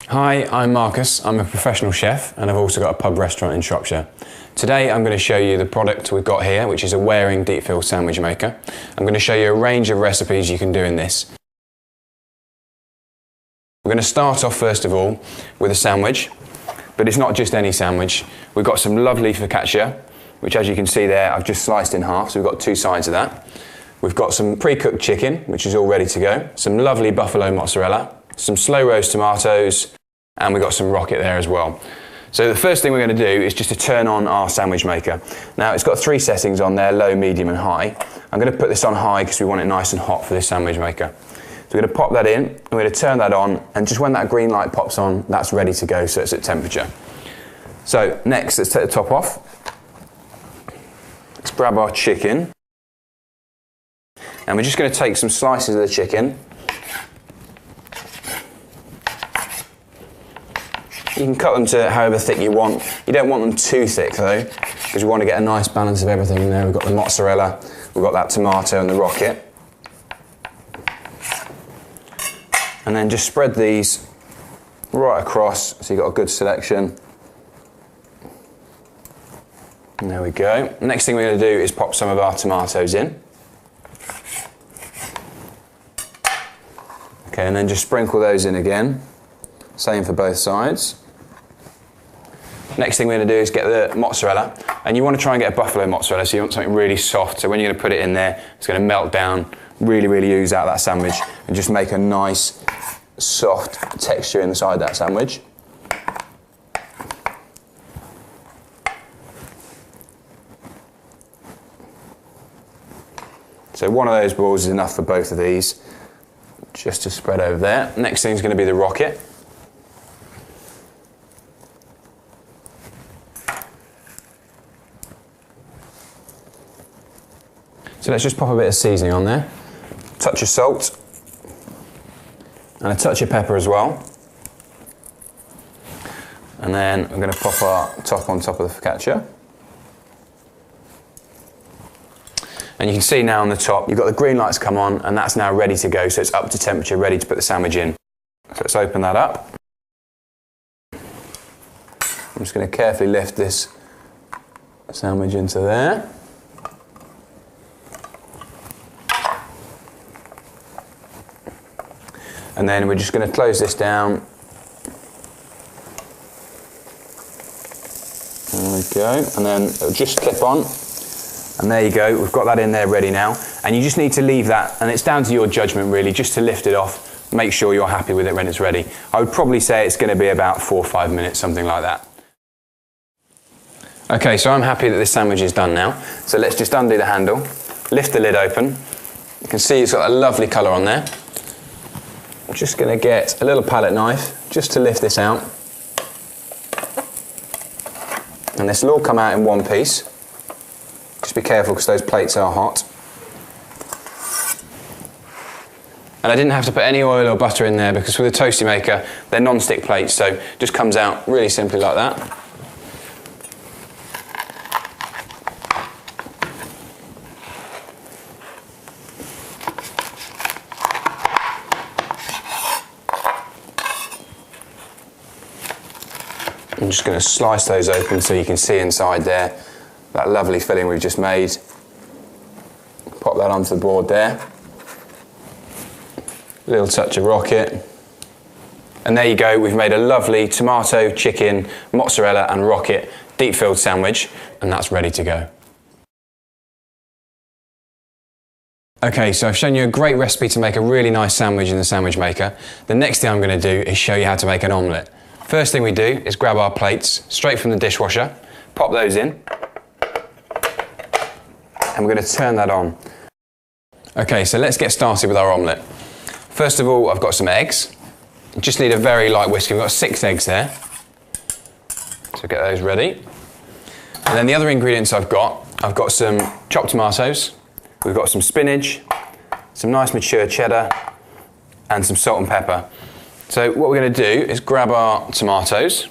Hi, I'm Marcus. I'm a professional chef and I've also got a pub restaurant in Shropshire. Today I'm going to show you the product we've got here, which is a Waring deep filled sandwich maker. I'm going to show you a range of recipes you can do in this. We're going to start off first of all with a sandwich, but it's not just any sandwich. We've got some lovely focaccia, which as you can see there I've just sliced in half, so we've got two sides of that. We've got some pre-cooked chicken, which is all ready to go, some lovely buffalo mozzarella, some slow roast tomatoes, and we've got some rocket there as well. So the first thing we're going to do is just to turn on our sandwich maker. Now it's got three settings on there, low, medium and high. I'm going to put this on high because we want it nice and hot for this sandwich maker. So we're going to pop that in, and we're going to turn that on, and just when that green light pops on, that's ready to go, so it's at temperature. So next, let's take the top off. Let's grab our chicken, and we're just going to take some slices of the chicken. You can cut them to however thick you want. You don't want them too thick though, because we want to get a nice balance of everything in there. We've got the mozzarella, we've got that tomato and the rocket. And then just spread these right across so you've got a good selection. And there we go. Next thing we're going to do is pop some of our tomatoes in. Okay, and then just sprinkle those in again. Same for both sides. Next thing we're going to do is get the mozzarella, and you want to try and get a buffalo mozzarella, so you want something really soft, so when you're going to put it in there, it's going to melt down, really ooze out that sandwich, and just make a nice, soft texture inside that sandwich. So one of those balls is enough for both of these, just to spread over there. Next thing is going to be the rocket. So let's just pop a bit of seasoning on there, a touch of salt, and a touch of pepper as well. And then I'm going to pop our top on top of the focaccia. And you can see now on the top, you've got the green lights come on, and that's now ready to go, so it's up to temperature, ready to put the sandwich in. So let's open that up. I'm just going to carefully lift this sandwich into there. And then we're just going to close this down. There we go. And then it'll just clip on. And there you go. We've got that in there ready now. And you just need to leave that, and it's down to your judgment really, just to lift it off. Make sure you're happy with it when it's ready. I would probably say it's going to be about 4 or 5 minutes, something like that. Okay, so I'm happy that this sandwich is done now. So let's just undo the handle, lift the lid open. You can see it's got a lovely colour on there. I'm just going to get a little palette knife just to lift this out. And this will all come out in one piece. Just be careful because those plates are hot. And I didn't have to put any oil or butter in there because with a toasty maker, they're non-stick plates, so it just comes out really simply like that. I'm just going to slice those open so you can see inside there that lovely filling we've just made. Pop that onto the board there. A little touch of rocket. And there you go, we've made a lovely tomato, chicken, mozzarella and rocket deep filled sandwich, and that's ready to go. Okay, so I've shown you a great recipe to make a really nice sandwich in the sandwich maker. The next thing I'm going to do is show you how to make an omelette. First thing we do is grab our plates straight from the dishwasher, pop those in, and we're going to turn that on. Okay, so let's get started with our omelette. First of all, I've got some eggs. You just need a very light whisk. We've got 6 eggs there. So get those ready. And then the other ingredients I've got some chopped tomatoes, we've got some spinach, some nice mature cheddar, and some salt and pepper. So what we're going to do is grab our tomatoes,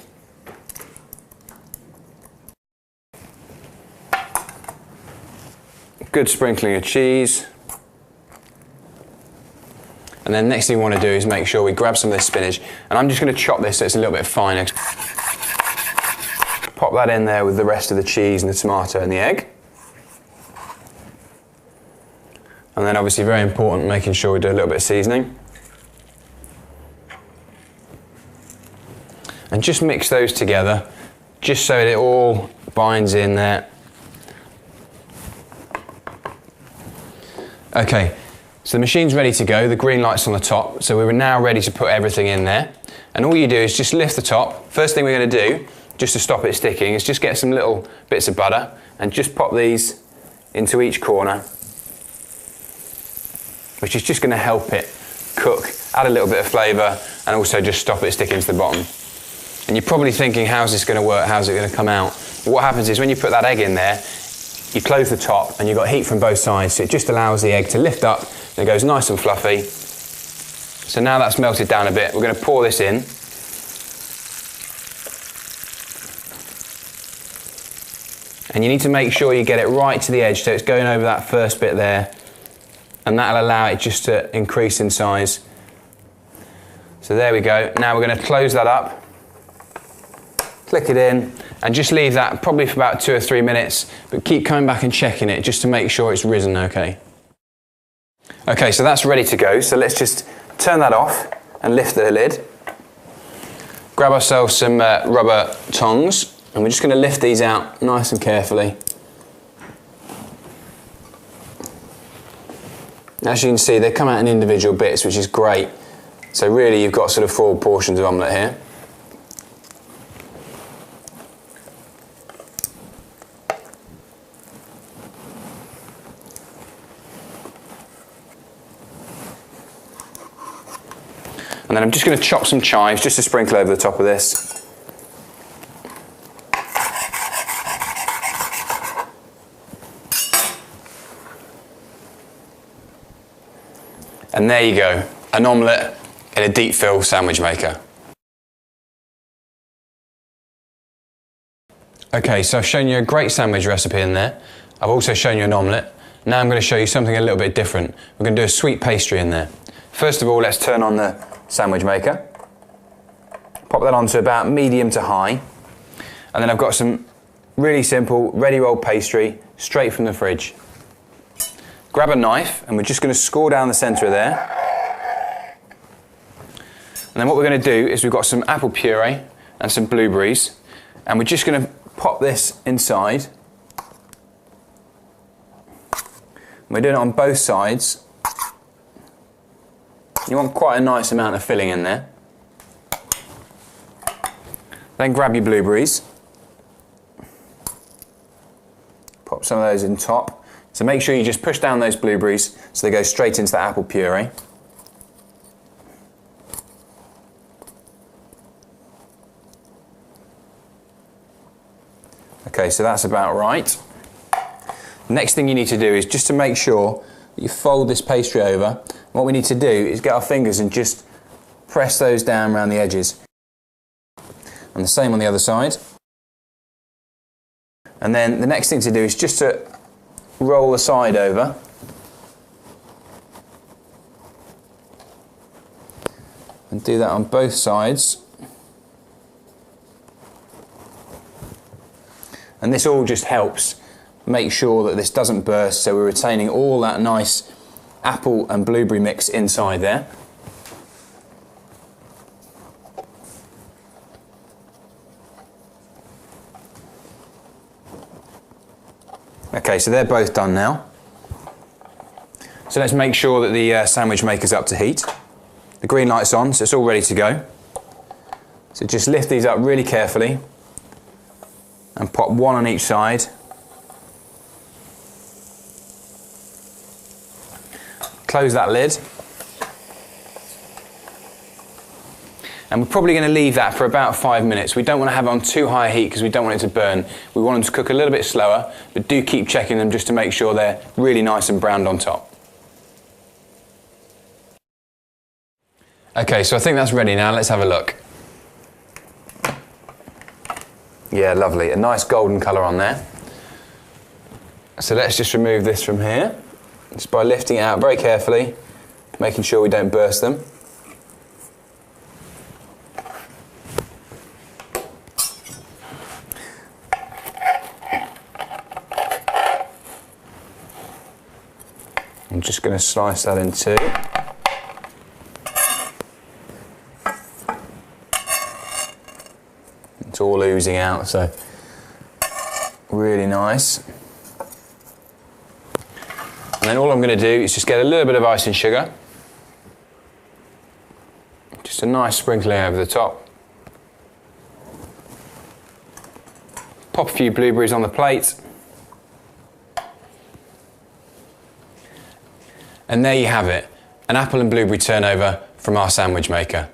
good sprinkling of cheese, And then next thing we want to do is make sure we grab some of this spinach, and I'm just going to chop this so it's a little bit finer. Pop that in there with the rest of the cheese and the tomato and the egg. And then obviously very important, making sure we do a little bit of seasoning. And just mix those together, just so it all binds in there. Okay, so the machine's ready to go, the green light's on the top, so we're now ready to put everything in there. And all you do is just lift the top. First thing we're going to do, just to stop it sticking, is just get some little bits of butter and just pop these into each corner, which is just going to help it cook, add a little bit of flavour, and also just stop it sticking to the bottom. And you're probably thinking, how's this going to work? How's it going to come out? What happens is when you put that egg in there, you close the top and you've got heat from both sides, so it just allows the egg to lift up and it goes nice and fluffy. So now that's melted down a bit, we're going to pour this in. And you need to make sure you get it right to the edge so it's going over that first bit there, and that'll allow it just to increase in size. So there we go. Now we're going to close that up, click it in, and just leave that probably for about 2 or 3 minutes, but keep coming back and checking it just to make sure it's risen okay. Okay, so that's ready to go, so let's just turn that off and lift the lid. Grab ourselves some rubber tongs, and we're just going to lift these out nice and carefully. As you can see, they come out in individual bits, which is great. So really you've got sort of 4 portions of omelette here. And then I'm just going to chop some chives just to sprinkle over the top of this. And there you go, an omelette in a deep fill sandwich maker. Okay, so I've shown you a great sandwich recipe in there. I've also shown you an omelette. Now I'm going to show you something a little bit different. We're going to do a sweet pastry in there. First of all, let's turn on the sandwich maker. Pop that onto about medium to high. And then I've got some really simple ready rolled pastry straight from the fridge. Grab a knife and we're just going to score down the centre of there. And then what we're going to do is we've got some apple puree and some blueberries, and we're just going to pop this inside. We're doing it on both sides. You want quite a nice amount of filling in there. Then grab your blueberries. Pop some of those in top. So make sure you just push down those blueberries so they go straight into the apple puree. Okay, so that's about right. Next thing you need to do is just to make sure that you fold this pastry over. What we need to do is get our fingers and just press those down around the edges. And the same on the other side. And then the next thing to do is just to roll the side over. And do that on both sides. And this all just helps make sure that this doesn't burst, so we're retaining all that nice apple and blueberry mix inside there. Okay, so they're both done now. So let's make sure that the sandwich maker's up to heat. The green light's on, so it's all ready to go. So just lift these up really carefully and pop one on each side. Close that lid. And we're probably going to leave that for about 5 minutes. We don't want to have it on too high a heat because we don't want it to burn. We want them to cook a little bit slower, but do keep checking them just to make sure they're really nice and browned on top. Okay, so I think that's ready now. Let's have a look. Yeah, lovely. A nice golden colour on there. So let's just remove this from here, just by lifting it out very carefully making sure we don't burst them. I'm just going to slice that in two. It's all oozing out, so really nice. And then all I'm going to do is just get a little bit of icing sugar. Just a nice sprinkling over the top. Pop a few blueberries on the plate. And there you have it, an apple and blueberry turnover from our sandwich maker.